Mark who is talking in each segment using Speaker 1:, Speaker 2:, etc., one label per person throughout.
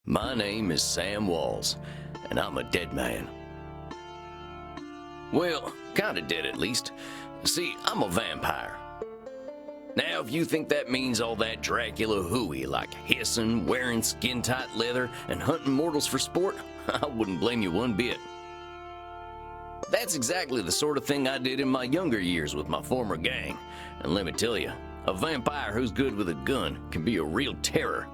Speaker 1: My name is Sam Walls, and I'm a dead man. Well, kinda dead at least. See, I'm a vampire. Now, if you think that means all that Dracula hooey, like hissing, wearing skin-tight leather, and hunting mortals for sport, I wouldn't blame you one bit. That's exactly the sort of thing I did in my younger years with my former gang. And let me tell you, a vampire who's good with a gun can be a real terror.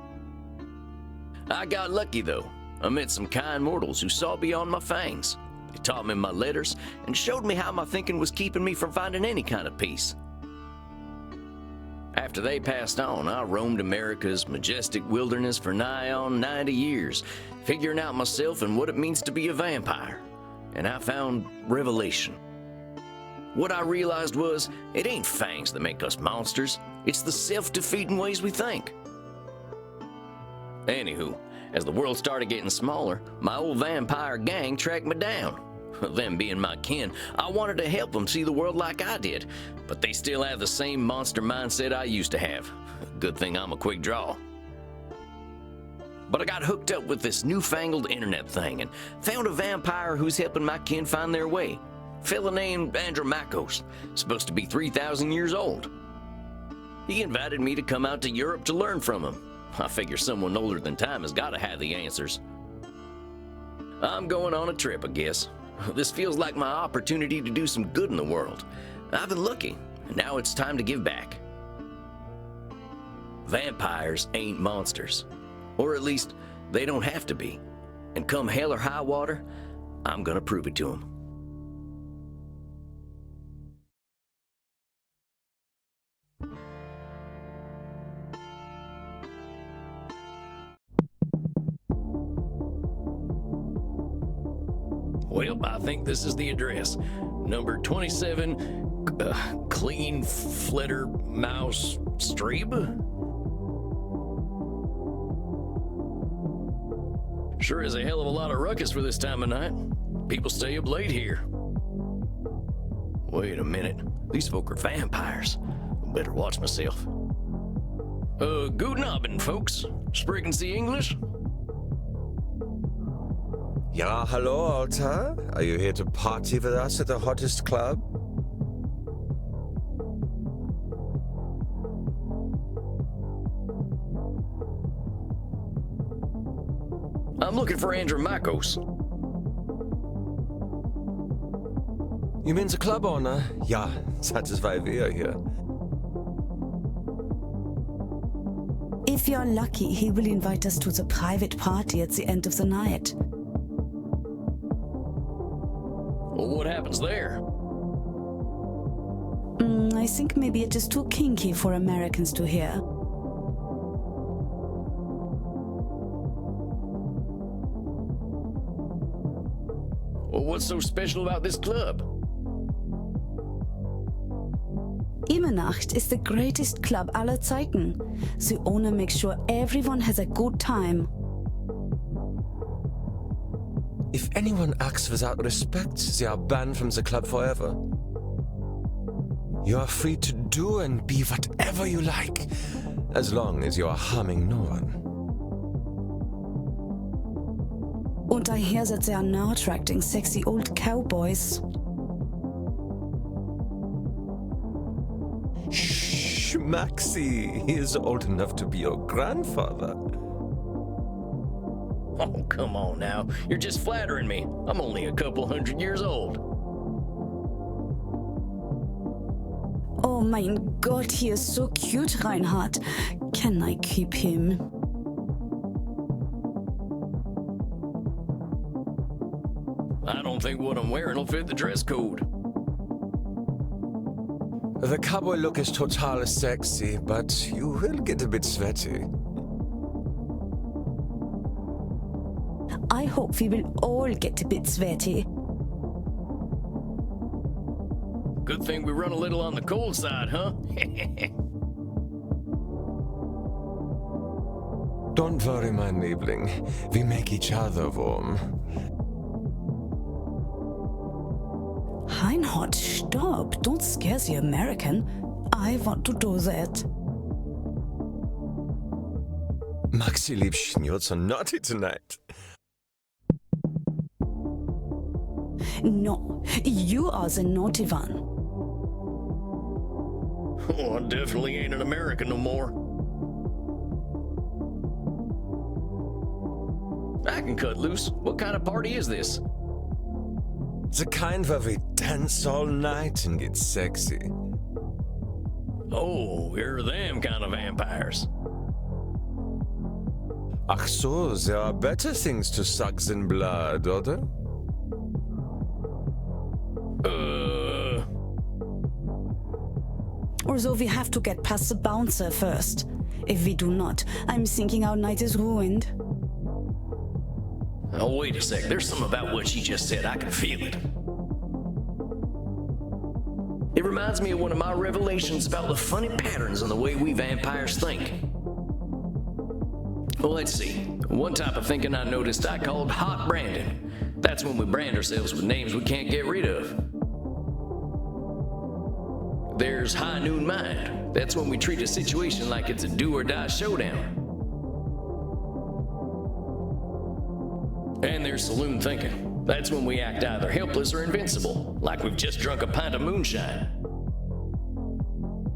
Speaker 1: I got lucky though. I met some kind mortals who saw beyond my fangs. They taught me my letters and showed me how my thinking was keeping me from finding any kind of peace. After they passed on, I roamed America's majestic wilderness for nigh on 90 years, figuring out myself and what it means to be a vampire. And I found revelation. What I realized was, it ain't fangs that make us monsters. It's the self-defeating ways we think. Anywho, as the world started getting smaller, my old vampire gang tracked me down. Them being my kin, I wanted to help them see the world like I did, but they still have the same monster mindset I used to have. Good thing I'm a quick draw. But I got hooked up with this newfangled internet thing and found a vampire who's helping my kin find their way. Fella named Andromachos, supposed to be 3,000 years old. He invited me to come out to Europe to learn from him. I figure someone older than time has got to have the answers. I'm going on a trip, I guess. This feels like my opportunity to do some good in the world. I've been looking, and now it's time to give back. Vampires ain't monsters. Or at least, they don't have to be. And come hell or high water, I'm gonna prove it to them. Well, I think this is the address. Number 27, Clean Flitter Mouse Streeb? Sure is a hell of a lot of ruckus for this time of night. People stay up late here. Wait a minute. These folk are vampires. Better watch myself. Guten Abend, folks. Sprechen Sie English?
Speaker 2: Ja, hello, Alta. Are you here to party with us at the hottest club?
Speaker 1: I'm looking for Andromachos.
Speaker 2: You mean the club owner? Ja, that is why we are here.
Speaker 3: If you're lucky, he will invite us to the private party at the end of the night.
Speaker 1: Well, what happens there?
Speaker 3: I think maybe it is too kinky for Americans to hear.
Speaker 1: Well, what's so special about this club?
Speaker 3: Immernacht is the greatest club aller Zeiten. The owner makes sure everyone has a good time.
Speaker 2: If anyone acts without respect, they are banned from the club forever. You are free to do and be whatever you like, as long as you are harming no one.
Speaker 3: And I hear that they are now attracting sexy old cowboys.
Speaker 2: Shh, Maxie, he is old enough to be your grandfather.
Speaker 1: Oh, come on now. You're just flattering me. I'm only a couple 100 years old.
Speaker 3: Oh mein Gott, he is so cute, Reinhard. Can I keep him?
Speaker 1: I don't think what I'm wearing will fit the dress code.
Speaker 2: The cowboy look is total sexy, but you will get a bit sweaty.
Speaker 3: I hope we will all get a bit sweaty.
Speaker 1: Good thing we run a little on the cold side, huh?
Speaker 2: Don't worry, my Liebling. We make each other warm.
Speaker 3: Reinhard, stop. Don't scare the American. I want to do that.
Speaker 2: Maxi Liebchen, you're so naughty tonight.
Speaker 3: No, you are the naughty one.
Speaker 1: Oh, I definitely ain't an American no more. I can cut loose. What kind of party is this?
Speaker 2: The kind where we dance all night and get sexy.
Speaker 1: Oh, you're them kind of vampires.
Speaker 2: Ach so, there are better things to suck than blood, oder?
Speaker 3: Although we have to get past the bouncer first. If we do not, I'm thinking our night is ruined.
Speaker 1: Oh, wait a sec. There's something about what she just said. I can feel it. It reminds me of one of my revelations about the funny patterns in the way we vampires think. Well, let's see. One type of thinking I noticed I called hot branding. That's when we brand ourselves with names we can't get rid of. There's high noon mind. That's when we treat a situation like it's a do or die showdown. And there's saloon thinking. That's when we act either helpless or invincible, like we've just drunk a pint of moonshine.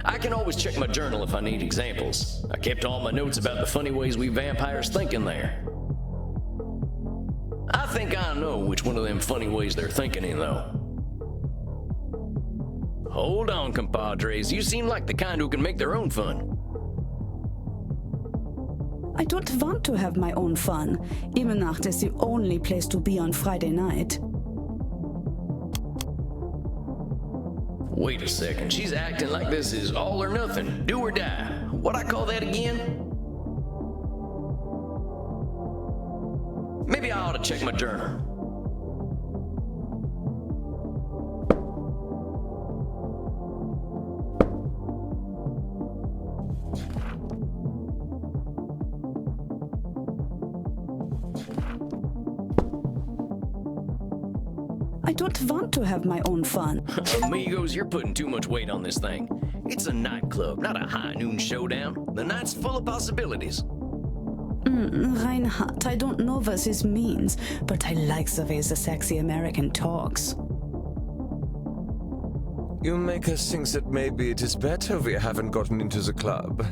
Speaker 1: I can always check my journal if I need examples. I kept all my notes about the funny ways we vampires think in there. I think I know which one of them funny ways they're thinking in, though. Hold on, compadres. You seem like the kind who can make their own fun.
Speaker 3: I don't want to have my own fun. Immernacht is the only place to be on Friday night.
Speaker 1: Wait a second. She's acting like this is all or nothing. Do or die. What'd I call that again? Maybe I ought to check my journal.
Speaker 3: I don't want to have my own fun.
Speaker 1: Amigos, you're putting too much weight on this thing. It's a nightclub, not a high noon showdown. The night's full of possibilities.
Speaker 3: Reinhard, I don't know what this means, but I like the way the sexy American talks.
Speaker 2: You make us think that maybe it is better we haven't gotten into the club,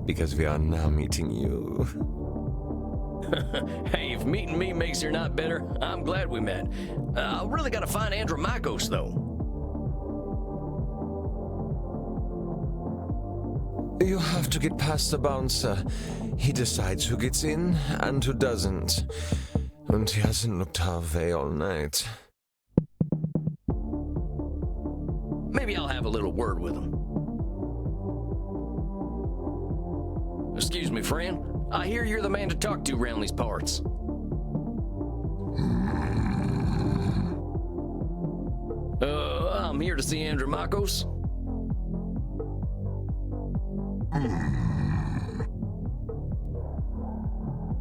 Speaker 2: because we are now meeting you.
Speaker 1: Hey, if meeting me makes your night better, I'm glad we met. I really gotta find Andromachos, though.
Speaker 2: You have to get past the bouncer. He decides who gets in and who doesn't. And he hasn't looked our way all night.
Speaker 1: Maybe I'll have a little word with him. Excuse me, friend. I hear you're the man to talk to around these parts. I'm here to see Andromachos.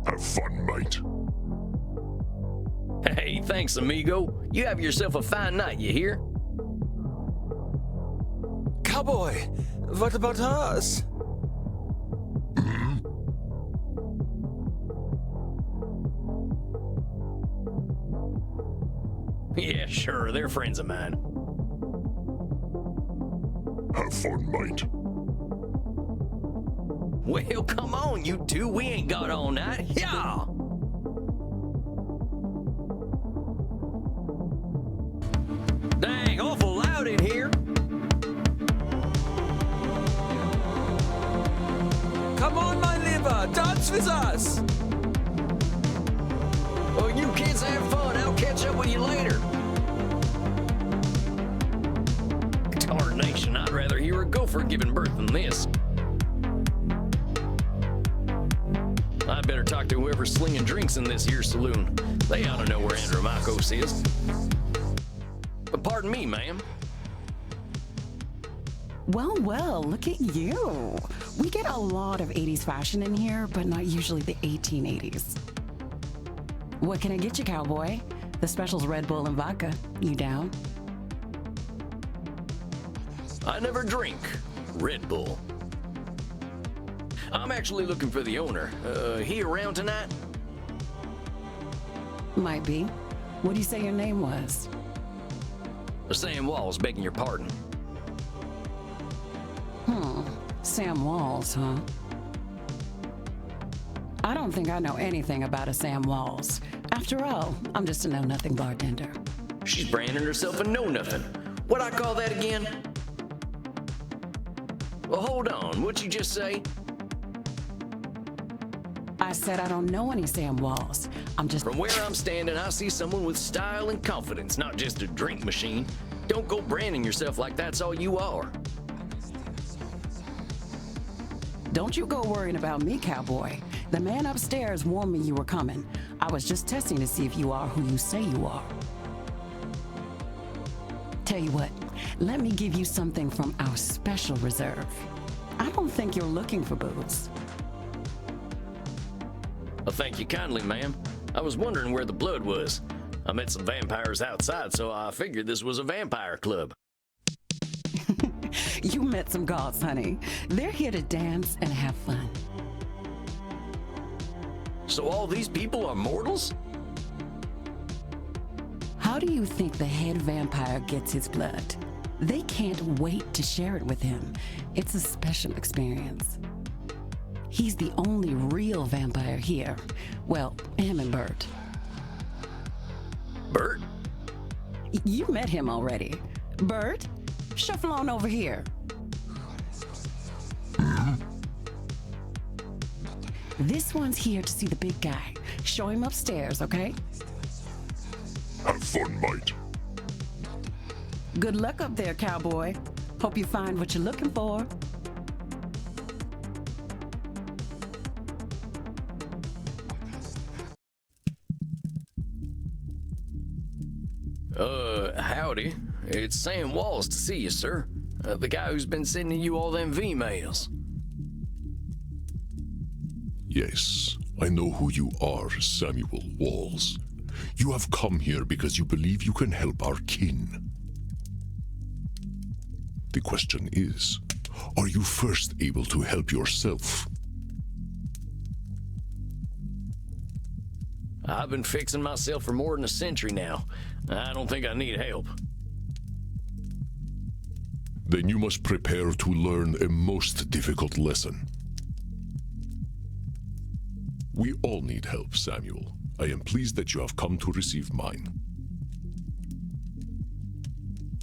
Speaker 4: Have fun, mate.
Speaker 1: Hey, thanks, amigo. You have yourself a fine night, you hear?
Speaker 2: Cowboy, what about us?
Speaker 1: Yeah, sure, they're friends of mine.
Speaker 4: Have fun, mate.
Speaker 1: Well, come on, you two. We ain't got all night. Yeah! Dang, awful loud in here.
Speaker 2: Come on, my liver, dance with us!
Speaker 1: Well, you kids have fun. I'll catch up with you later. Darnation, I'd rather hear a gopher giving birth than this. I'd better talk to whoever's slinging drinks in this here saloon. They ought to know where Andromachos is. But pardon me, ma'am.
Speaker 5: Well, well, look at you. We get a lot of 80s fashion in here, but not usually the 1880s. What can I get you, cowboy? The special's Red Bull and vodka. You down?
Speaker 1: I never drink Red Bull. I'm actually looking for the owner. He around tonight?
Speaker 5: Might be. What do you say your name was?
Speaker 1: Sam Walls, begging your pardon.
Speaker 5: Sam Walls, huh? I don't think I know anything about a Sam Walls. After all, I'm just a know-nothing bartender.
Speaker 1: She's branding herself a know-nothing. What I call that again? Well, hold on. What'd you just say?
Speaker 5: I said I don't know any Sam Walls. I'm just...
Speaker 1: From where I'm standing, I see someone with style and confidence, not just a drink machine. Don't go branding yourself like that's all you are.
Speaker 5: Don't you go worrying about me, cowboy. The man upstairs warned me you were coming. I was just testing to see if you are who you say you are. Tell you what, let me give you something from our special reserve. I don't think you're looking for booze.
Speaker 1: Well, thank you kindly, ma'am. I was wondering where the blood was. I met some vampires outside, so I figured this was a vampire club.
Speaker 5: You met some gods, honey. They're here to dance and have fun.
Speaker 1: So all these people are mortals?
Speaker 5: How do you think the head vampire gets his blood? They can't wait to share it with him. It's a special experience. He's the only real vampire here. Well, him and Bert.
Speaker 1: Bert?
Speaker 5: You met him already. Bert, shuffle on over here. This one's here to see the big guy. Show him upstairs, okay?
Speaker 4: Have fun, mate.
Speaker 5: Good luck up there, cowboy. Hope you find what you're looking for.
Speaker 1: Howdy. It's Sam Walls to see you, sir. The guy who's been sending you all them V-mails.
Speaker 4: Yes, I know who you are, Samuel Walls. You have come here because you believe you can help our kin. The question is, are you first able to help yourself?
Speaker 1: I've been fixing myself for more than a century now. I don't think I need help.
Speaker 4: Then you must prepare to learn a most difficult lesson. We all need help, Samuel. I am pleased that you have come to receive mine.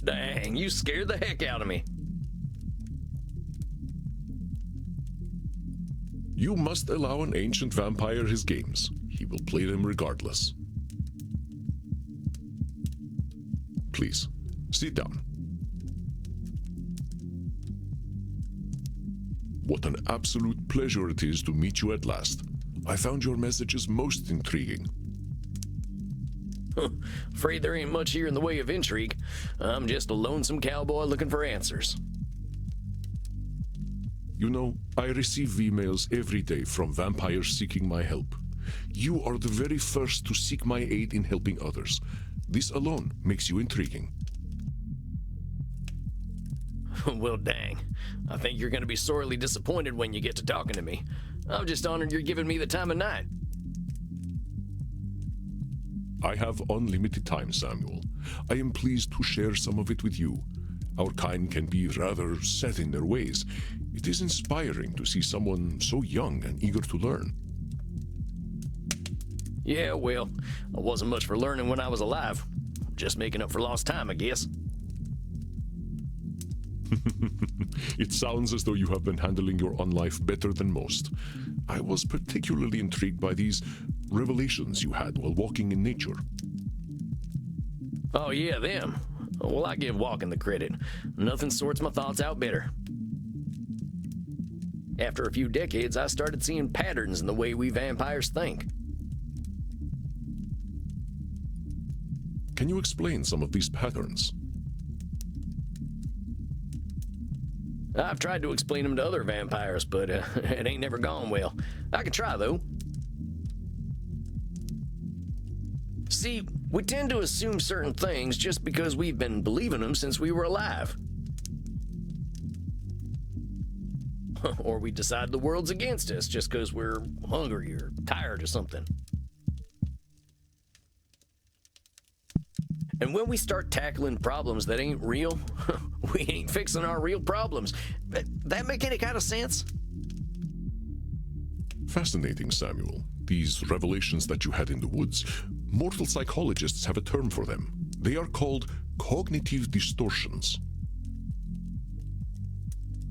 Speaker 1: Dang, you scared the heck out of me.
Speaker 4: You must allow an ancient vampire his games. He will play them regardless. Please, sit down. What an absolute pleasure it is to meet you at last. I found your messages most intriguing.
Speaker 1: Afraid there ain't much here in the way of intrigue. I'm just a lonesome cowboy looking for answers.
Speaker 4: You know, I receive emails every day from vampires seeking my help. You are the very first to seek my aid in helping others. This alone makes you intriguing.
Speaker 1: Well, dang. I think you're gonna be sorely disappointed when you get to talking to me. I'm just honored you're giving me the time of night.
Speaker 4: I have unlimited time, Samuel. I am pleased to share some of it with you. Our kind can be rather set in their ways. It is inspiring to see someone so young and eager to learn.
Speaker 1: Yeah, well, I wasn't much for learning when I was alive. Just making up for lost time, I guess.
Speaker 4: It sounds as though you have been handling your own life better than most. I was particularly intrigued by these revelations you had while walking in nature.
Speaker 1: Oh yeah, them. Well, I give walking the credit. Nothing sorts my thoughts out better. After a few decades, I started seeing patterns in the way we vampires think.
Speaker 4: Can you explain some of these patterns?
Speaker 1: I've tried to explain them to other vampires, but it ain't never gone well. I can try, though. See, we tend to assume certain things just because we've been believing them since we were alive. Or we decide the world's against us just because we're hungry or tired or something. And when we start tackling problems that ain't real, we ain't fixing our real problems. That make any kind of sense?
Speaker 4: Fascinating, Samuel. These revelations that you had in the woods, mortal psychologists have a term for them. They are called cognitive distortions.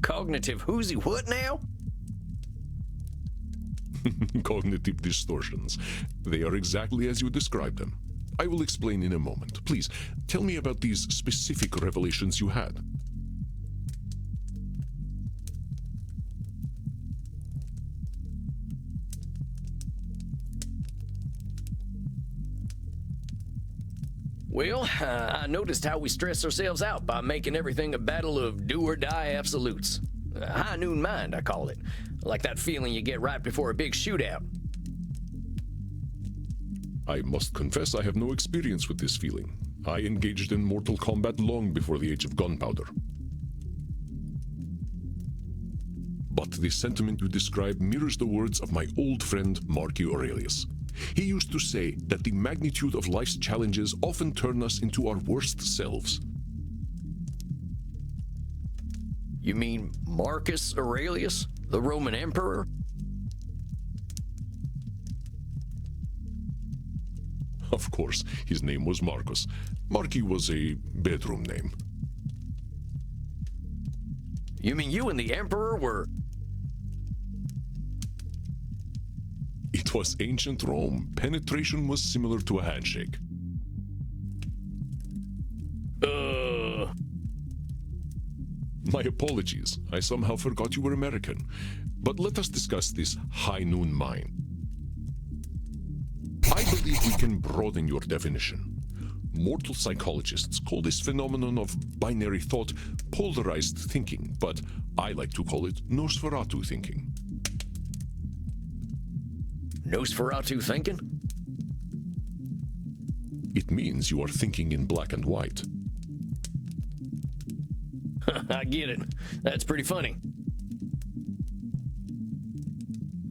Speaker 1: Cognitive whoozy what now?
Speaker 4: Cognitive distortions. They are exactly as you described them. I will explain in a moment. Please, tell me about these specific revelations you had.
Speaker 1: Well, I noticed how we stress ourselves out by making everything a battle of do-or-die absolutes. High noon mind, I call it. Like that feeling you get right before a big shootout.
Speaker 4: I must confess I have no experience with this feeling. I engaged in mortal combat long before the age of gunpowder. But the sentiment you describe mirrors the words of my old friend Marcus Aurelius. He used to say that the magnitude of life's challenges often turn us into our worst selves.
Speaker 1: You mean Marcus Aurelius, the Roman emperor?
Speaker 4: Of course, his name was Marcus. Marcus was a bedroom name.
Speaker 1: You mean you and the emperor were...
Speaker 4: It was ancient Rome. Penetration was similar to a handshake. My apologies. I somehow forgot you were American. But let us discuss this high noon mind. I believe we can broaden your definition. Mortal psychologists call this phenomenon of binary thought polarized thinking, but I like to call it Nosferatu thinking.
Speaker 1: Nosferatu thinking?
Speaker 4: It means you are thinking in black and white.
Speaker 1: I get it. That's pretty funny.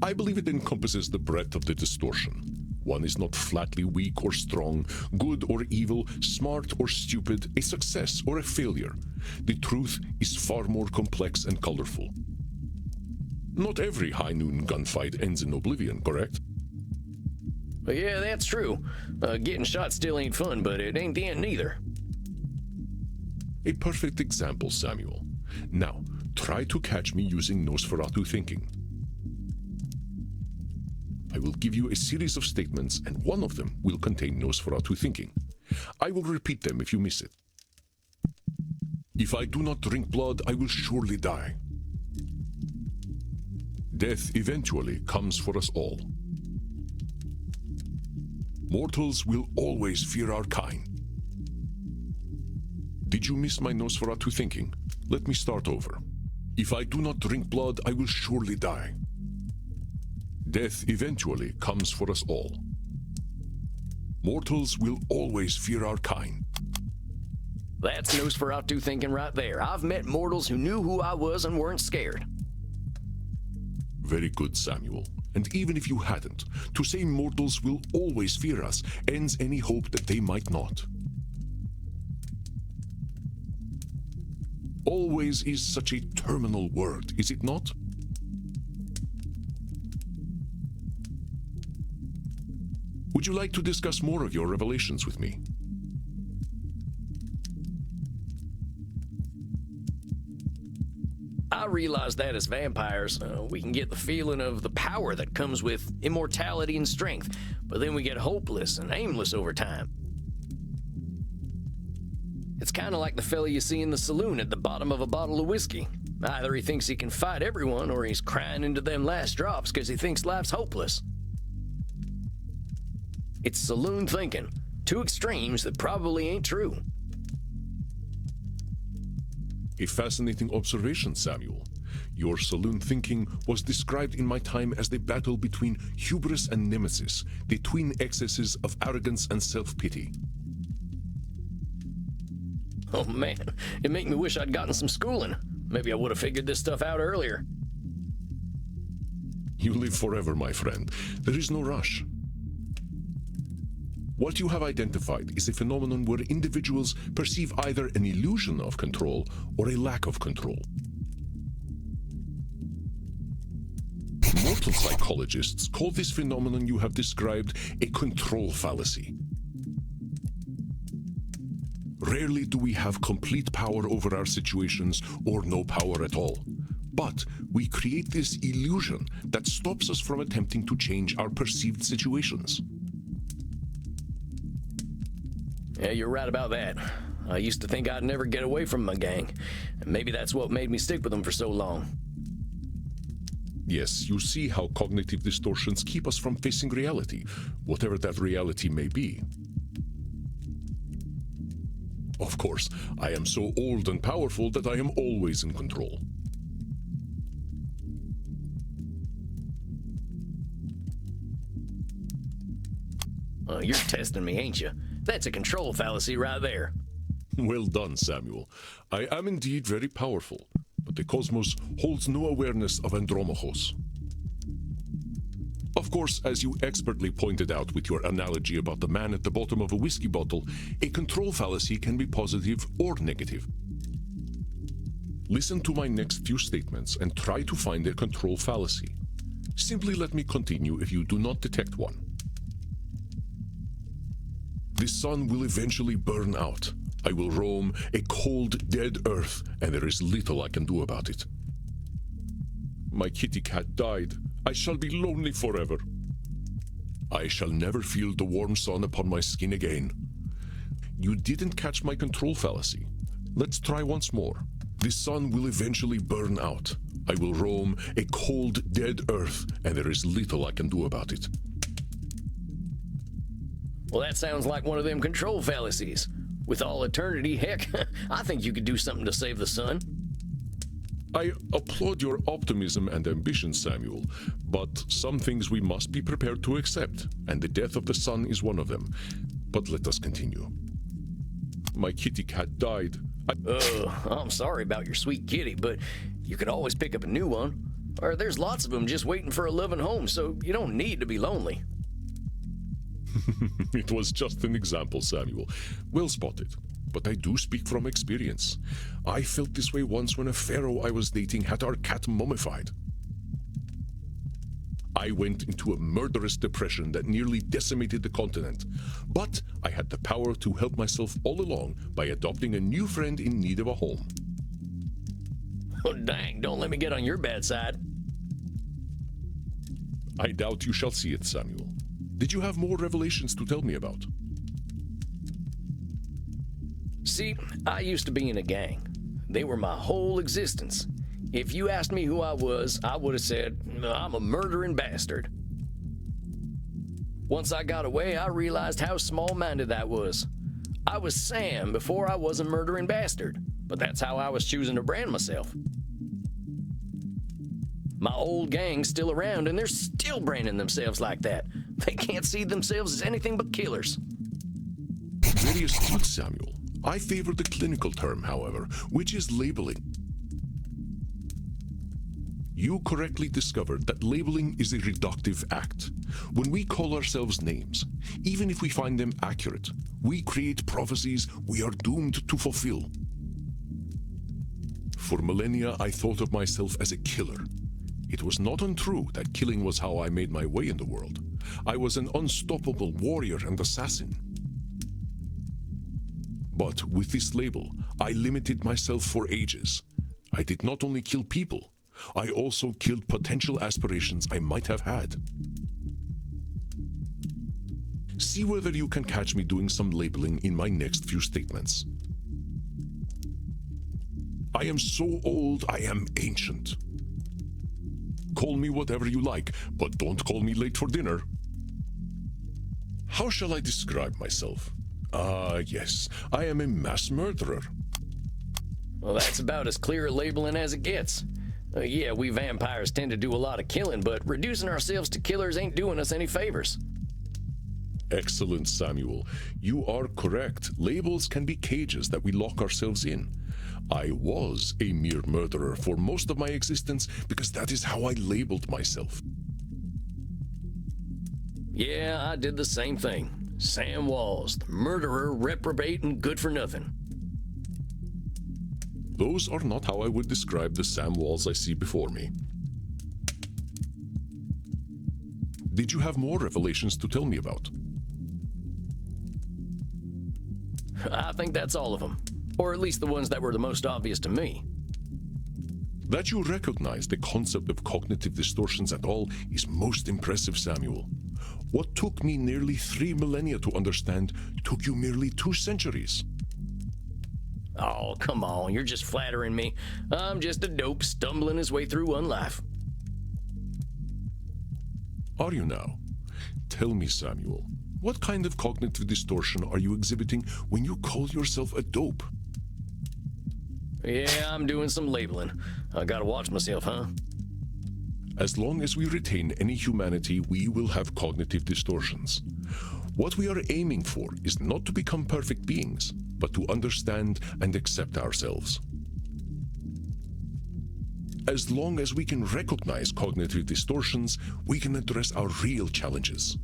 Speaker 4: I believe it encompasses the breadth of the distortion. One is not flatly weak or strong, good or evil, smart or stupid, a success or a failure. The truth is far more complex and colorful. Not every high noon gunfight ends in oblivion, correct?
Speaker 1: Yeah, that's true. Getting shot still ain't fun, but it ain't the end neither.
Speaker 4: A perfect example, Samuel. Now, try to catch me using Nosferatu thinking. I will give you a series of statements, and one of them will contain Nosferatu thinking. I will repeat them if you miss it. If I do not drink blood, I will surely die. Death eventually comes for us all. Mortals will always fear our kind. Did you miss my Nosferatu thinking? Let me start over. If I do not drink blood, I will surely die. Death eventually comes for us all. Mortals will always fear our kind.
Speaker 1: That's Nosferatu thinking right there. I've met mortals who knew who I was and weren't scared.
Speaker 4: Very good, Samuel. And even if you hadn't, to say mortals will always fear us ends any hope that they might not. Always is such a terminal word, is it not? Would you like to discuss more of your revelations with me?
Speaker 1: I realize that as vampires, we can get the feeling of the power that comes with immortality and strength, but then we get hopeless and aimless over time. It's kind of like the fella you see in the saloon at the bottom of a bottle of whiskey. Either he thinks he can fight everyone, or he's crying into them last drops because he thinks life's hopeless. It's saloon thinking, two extremes that probably ain't true.
Speaker 4: A fascinating observation, Samuel. Your saloon thinking was described in my time as the battle between hubris and nemesis, the twin excesses of arrogance and self-pity.
Speaker 1: Oh man, it make me wish I'd gotten some schooling. Maybe I would have figured this stuff out earlier.
Speaker 4: You live forever, my friend. There is no rush. What you have identified is a phenomenon where individuals perceive either an illusion of control or a lack of control. Mortal psychologists call this phenomenon you have described a control fallacy. Rarely do we have complete power over our situations or no power at all. But we create this illusion that stops us from attempting to change our perceived situations.
Speaker 1: Yeah, you're right about that. I used to think I'd never get away from my gang, and maybe that's what made me stick with them for so long.
Speaker 4: Yes, you see how cognitive distortions keep us from facing reality, whatever that reality may be. Of course, I am so old and powerful that I am always in control.
Speaker 1: You're testing me, ain't you? That's a control fallacy right there.
Speaker 4: Well done, Samuel. I am indeed very powerful, but the cosmos holds no awareness of Andromachos. Of course, as you expertly pointed out with your analogy about the man at the bottom of a whiskey bottle, a control fallacy can be positive or negative. Listen to my next few statements and try to find a control fallacy. Simply let me continue if you do not detect one. The sun will eventually burn out. I will roam a cold, dead earth, and there is little I can do about it. My kitty cat died. I shall be lonely forever. I shall never feel the warm sun upon my skin again. You didn't catch my control fallacy. Let's try once more. The sun will eventually burn out. I will roam a cold, dead earth, and there is little I can do about it.
Speaker 1: Well, that sounds like one of them control fallacies. With all eternity, heck, I think you could do something to save the sun.
Speaker 4: I applaud your optimism and ambition, Samuel, but some things we must be prepared to accept, and the death of the sun is one of them. But let us continue. My kitty cat died.
Speaker 1: I'm sorry about your sweet kitty, but you could always pick up a new one. Or there's lots of them just waiting for a loving home, so you don't need to be lonely.
Speaker 4: It was just an example, Samuel. Well spotted. But I do speak from experience. I felt this way once when a pharaoh I was dating had our cat mummified. I went into a murderous depression that nearly decimated the continent. But I had the power to help myself all along by adopting a new friend in need of a home.
Speaker 1: Oh, dang, don't let me get on your bad side.
Speaker 4: I doubt you shall see it, Samuel. Did you have more revelations to tell me about?
Speaker 1: See, I used to be in a gang. They were my whole existence. If you asked me who I was, I would have said, I'm a murdering bastard. Once I got away, I realized how small-minded that was. I was Sam before I was a murdering bastard, but that's how I was choosing to brand myself. My old gang's still around, and they're still branding themselves like that. They can't see themselves as anything but killers.
Speaker 4: Very astute, Samuel. I favor the clinical term, however, which is labeling. You correctly discovered that labeling is a reductive act. When we call ourselves names, even if we find them accurate, we create prophecies we are doomed to fulfill. For millennia, I thought of myself as a killer. It was not untrue that killing was how I made my way in the world. I was an unstoppable warrior and assassin. But with this label, I limited myself for ages. I did not only kill people, I also killed potential aspirations I might have had. See whether you can catch me doing some labeling in my next few statements. I am so old, I am ancient. Call me whatever you like, but don't call me late for dinner. How shall I describe myself? Yes, I am a mass murderer.
Speaker 1: Well, that's about as clear a labeling as it gets. Yeah, we vampires tend to do a lot of killing, but reducing ourselves to killers ain't doing us any favors.
Speaker 4: Excellent, Samuel. You are correct. Labels can be cages that we lock ourselves in. I was a mere murderer for most of my existence because that is how I labeled myself.
Speaker 1: Yeah, I did the same thing. Sam Walls, the murderer, reprobate, and good for nothing.
Speaker 4: Those are not how I would describe the Sam Walls I see before me. Did you have more revelations to tell me about?
Speaker 1: I think that's all of them. Or at least the ones that were the most obvious to me.
Speaker 4: That you recognize the concept of cognitive distortions at all is most impressive, Samuel. What took me nearly 3 millennia to understand took you merely 2 centuries.
Speaker 1: Oh, come on, you're just flattering me. I'm just a dope stumbling his way through one life.
Speaker 4: Are you now? Tell me, Samuel, what kind of cognitive distortion are you exhibiting when you call yourself a dope?
Speaker 1: Yeah, I'm doing some labeling. I gotta watch myself, huh?
Speaker 4: As long as we retain any humanity, we will have cognitive distortions. What we are aiming for is not to become perfect beings, but to understand and accept ourselves. As long as we can recognize cognitive distortions, we can address our real challenges.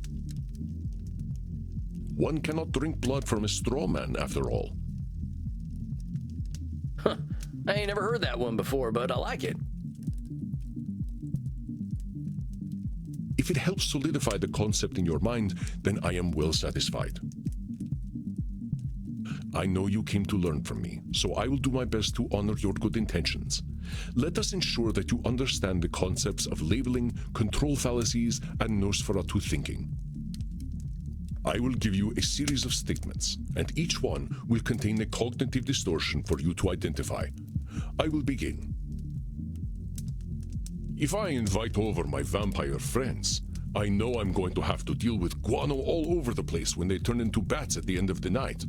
Speaker 4: One cannot drink blood from a straw man, after all.
Speaker 1: Huh. I ain't never heard that one before, but I like it.
Speaker 4: If it helps solidify the concept in your mind, then I am well satisfied. I know you came to learn from me, so I will do my best to honor your good intentions. Let us ensure that you understand the concepts of labeling, control fallacies, and Nosferatu thinking. I will give you a series of statements, and each one will contain a cognitive distortion for you to identify. I will begin. If I invite over my vampire friends, I know I'm going to have to deal with guano all over the place when they turn into bats at the end of the night.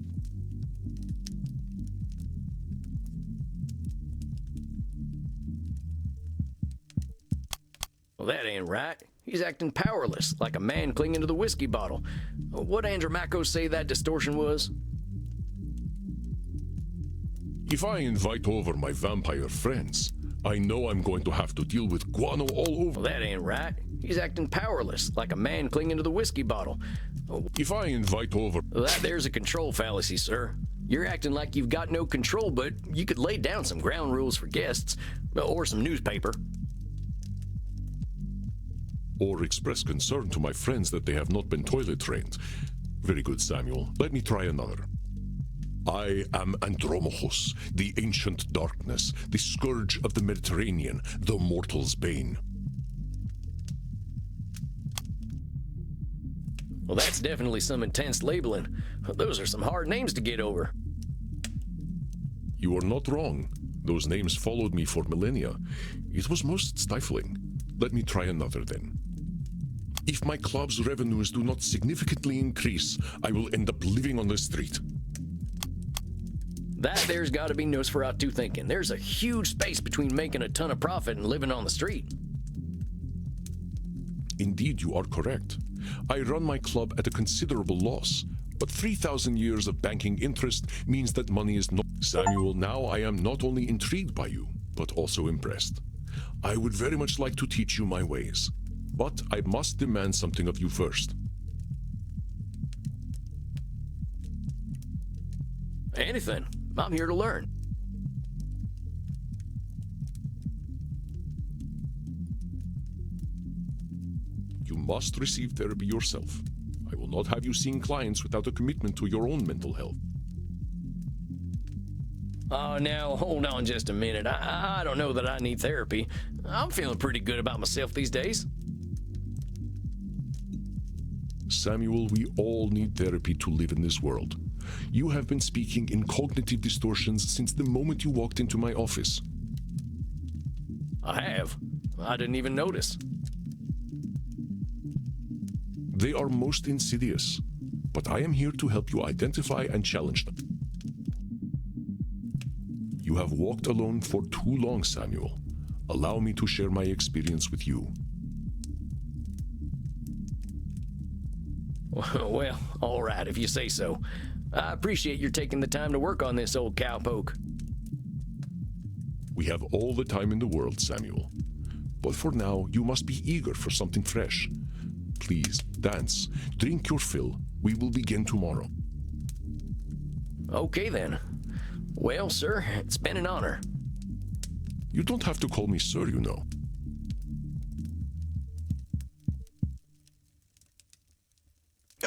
Speaker 1: Well, that ain't right. He's acting powerless, like a man clinging to the whiskey bottle. What Andromachos say that distortion was?
Speaker 4: If I invite over my vampire friends, I know I'm going to have to deal with guano all over.
Speaker 1: Well, that ain't right. He's acting powerless, like a man clinging to the whiskey bottle.
Speaker 4: If I invite over...
Speaker 1: That there's a control fallacy, sir. You're acting like you've got no control, but you could lay down some ground rules for guests, or some newspaper.
Speaker 4: Or express concern to my friends that they have not been toilet trained. Very good, Samuel. Let me try another. I am Andromachos, the ancient darkness, the scourge of the Mediterranean, the mortal's bane.
Speaker 1: Well, that's definitely some intense labeling. Those are some hard names to get over.
Speaker 4: You are not wrong. Those names followed me for millennia. It was most stifling. Let me try another then. If my club's revenues do not significantly increase, I will end up living on the street.
Speaker 1: That there's got to be Nosferatu thinking. There's a huge space between making a ton of profit and living on the street.
Speaker 4: Indeed, you are correct. I run my club at a considerable loss, but 3,000 years of banking interest means that money is not... Samuel, now I am not only intrigued by you, but also impressed. I would very much like to teach you my ways, but I must demand something of you first.
Speaker 1: Anything. I'm here to learn.
Speaker 4: You must receive therapy yourself. I will not have you seeing clients without a commitment to your own mental health.
Speaker 1: Oh, now, hold on just a minute. I don't know that I need therapy. I'm feeling pretty good about myself these days.
Speaker 4: Samuel, we all need therapy to live in this world. You have been speaking in cognitive distortions since the moment you walked into my office.
Speaker 1: I have. I didn't even notice.
Speaker 4: They are most insidious, but I am here to help you identify and challenge them. You have walked alone for too long, Samuel. Allow me to share my experience with you.
Speaker 1: Well, all right, if you say so. I appreciate your taking the time to work on this, old cowpoke.
Speaker 4: We have all the time in the world, Samuel. But for now, you must be eager for something fresh. please, dance, drink your fill. We will begin tomorrow.
Speaker 1: Okay then. Well, sir, it's been an honor.
Speaker 4: You don't have to call me sir, you know.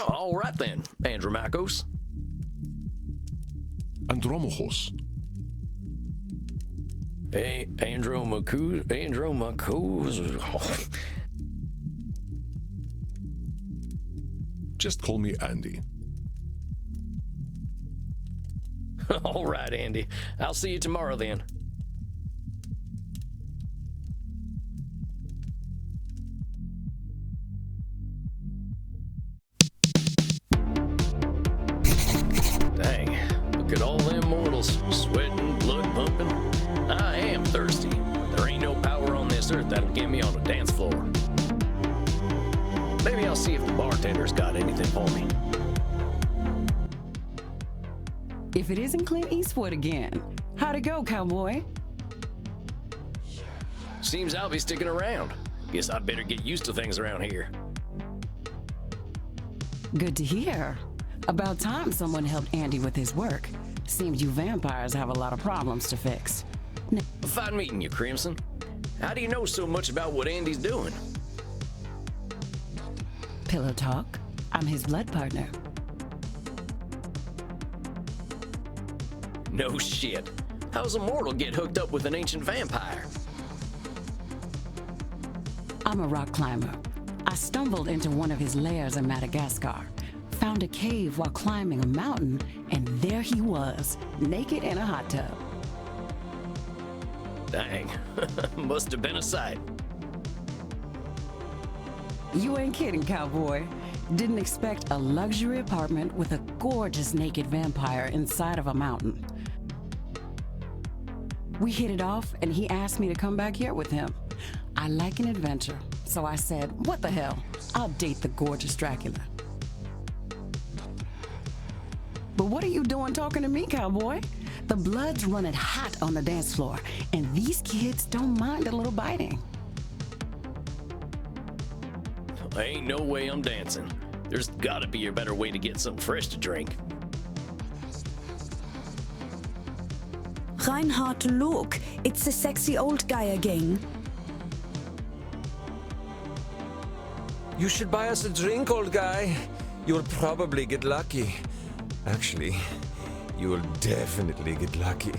Speaker 1: All right then, Andromachos.
Speaker 4: Andromachos.
Speaker 1: Andromachos.
Speaker 4: Just call me Andy.
Speaker 1: All right, Andy. I'll see you tomorrow then. Dang, look at all them mortals, sweating, blood pumping. I am thirsty, but there ain't no power on this earth that'll get me on the dance floor. Maybe I'll see if the bartender's got anything for me.
Speaker 5: If it isn't Clint Eastwood again, how'd it go, cowboy?
Speaker 1: Seems I'll be sticking around. Guess I'd better get used to things around here.
Speaker 5: Good to hear. About time someone helped Andy with his work. Seems you vampires have a lot of problems to fix.
Speaker 1: Fine meeting you, Crimson. How do you know so much about what Andy's doing?
Speaker 5: Pillow talk. I'm his blood partner.
Speaker 1: No shit. How's a mortal get hooked up with an ancient vampire?
Speaker 5: I'm a rock climber. I stumbled into one of his lairs in Madagascar, found a cave while climbing a mountain, and there he was, naked in a hot tub.
Speaker 1: Dang, must have been a sight.
Speaker 5: You ain't kidding, cowboy. Didn't expect a luxury apartment with a gorgeous naked vampire inside of a mountain. We hit it off, and he asked me to come back here with him. I like an adventure, so I said, what the hell? I'll date the gorgeous Dracula. But what are you doing talking to me, cowboy? The blood's running hot on the dance floor, and these kids don't mind a little biting.
Speaker 1: Ain't no way I'm dancing. There's gotta be a better way to get something fresh to drink.
Speaker 3: Reinhard, look, it's the sexy old guy again.
Speaker 2: You should buy us a drink, old guy. You'll probably get lucky. Actually, you will definitely get lucky.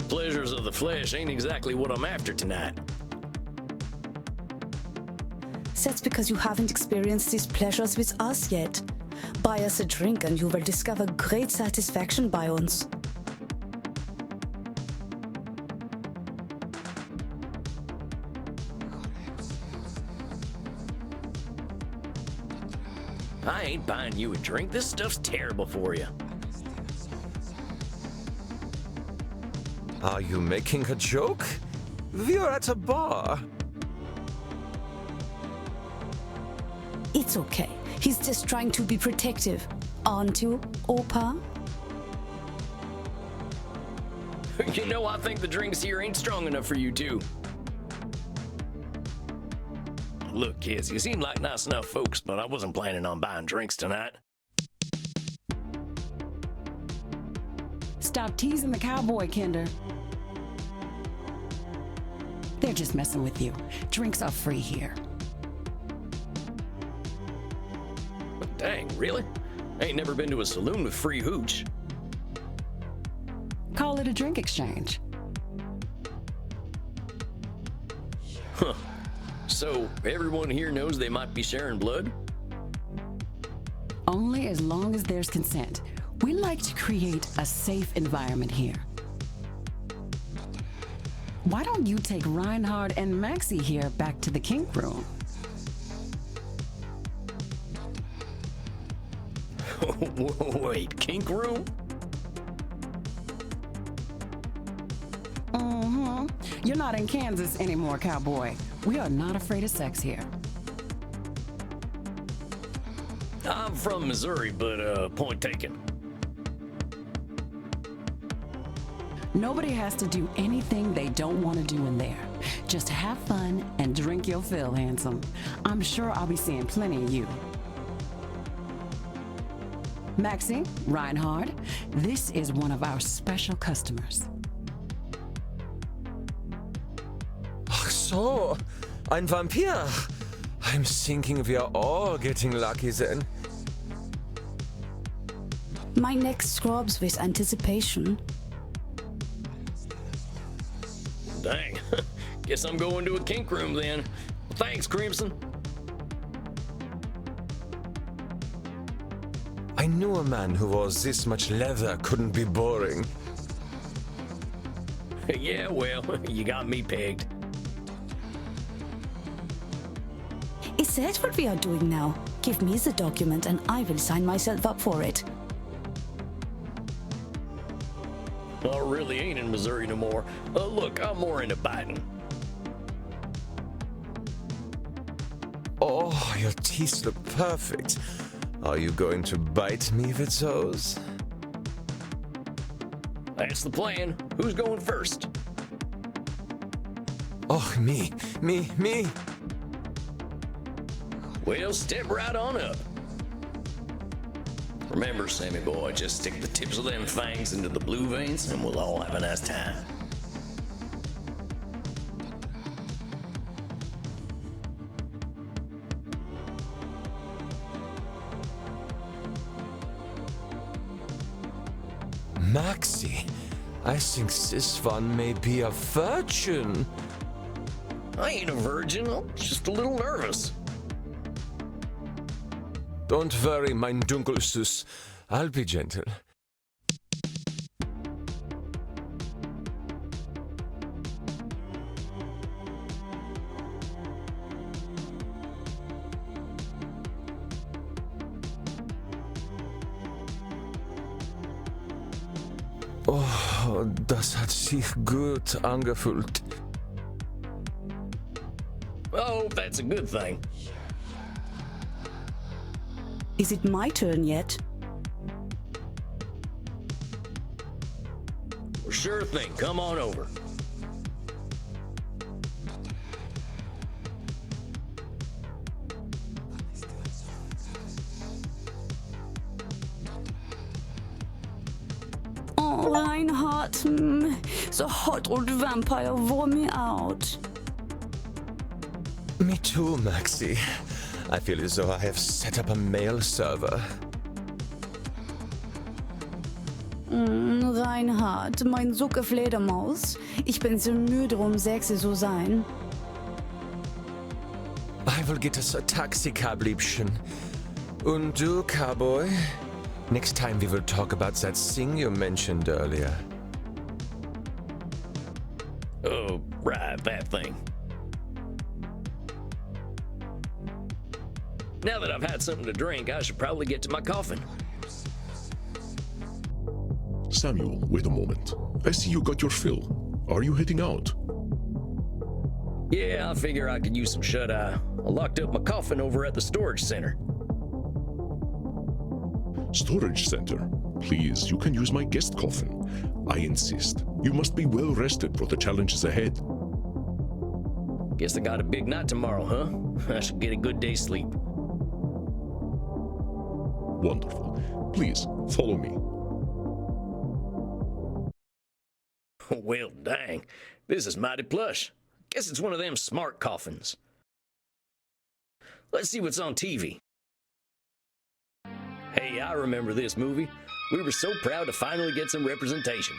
Speaker 1: Pleasures of the flesh ain't exactly what I'm after tonight.
Speaker 3: That's because you haven't experienced these pleasures with us yet. Buy us a drink and you will discover great satisfaction by uns.
Speaker 1: I ain't buying you a drink. This stuff's terrible for you.
Speaker 2: Are you making a joke? We're at a bar.
Speaker 3: It's okay. He's just trying to be protective. Aren't you, Opa?
Speaker 1: You know, I think the drinks here ain't strong enough for you two. Look, kids, you seem like nice enough folks, but I wasn't planning on buying drinks tonight.
Speaker 5: Stop teasing the cowboy, Kinder. They're just messing with you. Drinks are free here.
Speaker 1: Dang, really? Ain't never been to a saloon with free hooch.
Speaker 5: Call it a drink exchange.
Speaker 1: Huh. So, everyone here knows they might be sharing blood?
Speaker 5: Only as long as there's consent. We like to create a safe environment here. Why don't you take Reinhard and Maxie here back to the kink room?
Speaker 1: Wait, kink room?
Speaker 5: Mm-hmm. You're not in Kansas anymore, cowboy. We are not afraid of sex here.
Speaker 1: I'm from Missouri, but point taken.
Speaker 5: Nobody has to do anything they don't want to do in there. Just have fun and drink your fill, handsome. I'm sure I'll be seeing plenty of you. Maxie, Reinhard, this is one of our special customers.
Speaker 2: Ach so, ein Vampir. I'm thinking we are all getting lucky then.
Speaker 3: My neck scrubs with anticipation.
Speaker 1: Dang. Guess I'm going to a kink room then. Thanks, Crimson.
Speaker 2: I knew a man who wore this much leather couldn't be boring.
Speaker 1: Yeah, well, you got me pegged.
Speaker 3: Is that what we are doing now? Give me the document and I will sign myself up for it.
Speaker 1: I really ain't in Missouri no more. Look, I'm more into biting.
Speaker 2: Oh, your teeth look perfect. Are you going to bite me with those?
Speaker 1: That's the plan. Who's going first?
Speaker 2: Oh, me.
Speaker 1: Well, step right on up. Remember, Sammy boy, just stick the tips of them fangs into the blue veins and we'll all have a nice time.
Speaker 2: Maxie, I think this one may be a virgin.
Speaker 1: I ain't a virgin. I'm just a little nervous.
Speaker 2: Don't worry, mein Dunkelsüß. I'll be gentle. Oh, das hat sich gut angefühlt.
Speaker 1: Oh, that's a good thing.
Speaker 3: Is it my turn yet?
Speaker 1: Sure thing. Come on over.
Speaker 3: Oh, Reinhard, the hot old vampire wore me out.
Speaker 2: Me too, Maxie. I feel as though I have set up a mail server.
Speaker 3: Reinhard, mein Sucke Fledermaus. Ich bin so müde, sexy zu sein.
Speaker 2: I will get us a taxi cab, Liebchen. Und du, Cowboy? Next time we will talk about that thing you mentioned earlier.
Speaker 1: Oh, right, that thing. Now that I've had something to drink, I should probably get to my coffin.
Speaker 4: Samuel, wait a moment. I see you got your fill. Are you heading out?
Speaker 1: Yeah, I figure I could use some shut-eye. I locked up my coffin over at the storage center.
Speaker 4: Storage center? Please, you can use my guest coffin. I insist. You must be well rested for the challenges ahead.
Speaker 1: Guess I got a big night tomorrow, huh? I should get a good day's sleep.
Speaker 4: Wonderful. Please, follow me.
Speaker 1: Well, dang. This is mighty plush. Guess it's one of them smart coffins. Let's see what's on TV. Hey, I remember this movie. We were so proud to finally get some representation.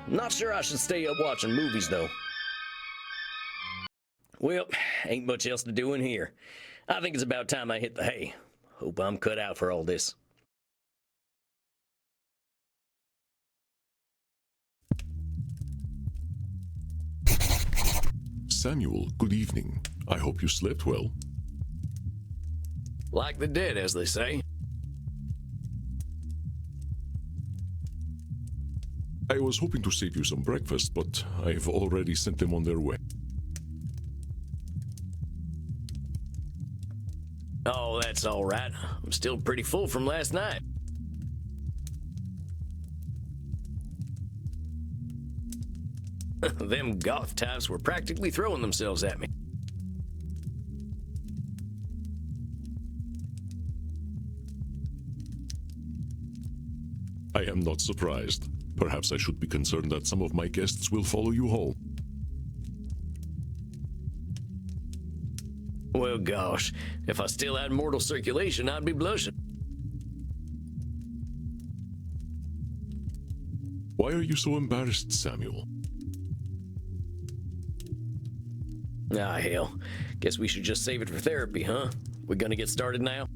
Speaker 1: Not sure I should stay up watching movies, though. Well, ain't much else to do in here. I think it's about time I hit the hay. Hope I'm cut out for all this.
Speaker 4: Samuel, good evening. I hope you slept well.
Speaker 1: Like the dead, as they say.
Speaker 4: I was hoping to save you some breakfast, but I've already sent them on their way.
Speaker 1: Oh, that's all right. I'm still pretty full from last night. Them goth types were practically throwing themselves at me.
Speaker 4: I am not surprised. Perhaps I should be concerned that some of my guests will follow you home.
Speaker 1: Well, gosh, if I still had mortal circulation, I'd be blushing.
Speaker 4: Why are you so embarrassed, Samuel?
Speaker 1: Ah, hell. Guess we should just save it for therapy, huh? We gonna get started now?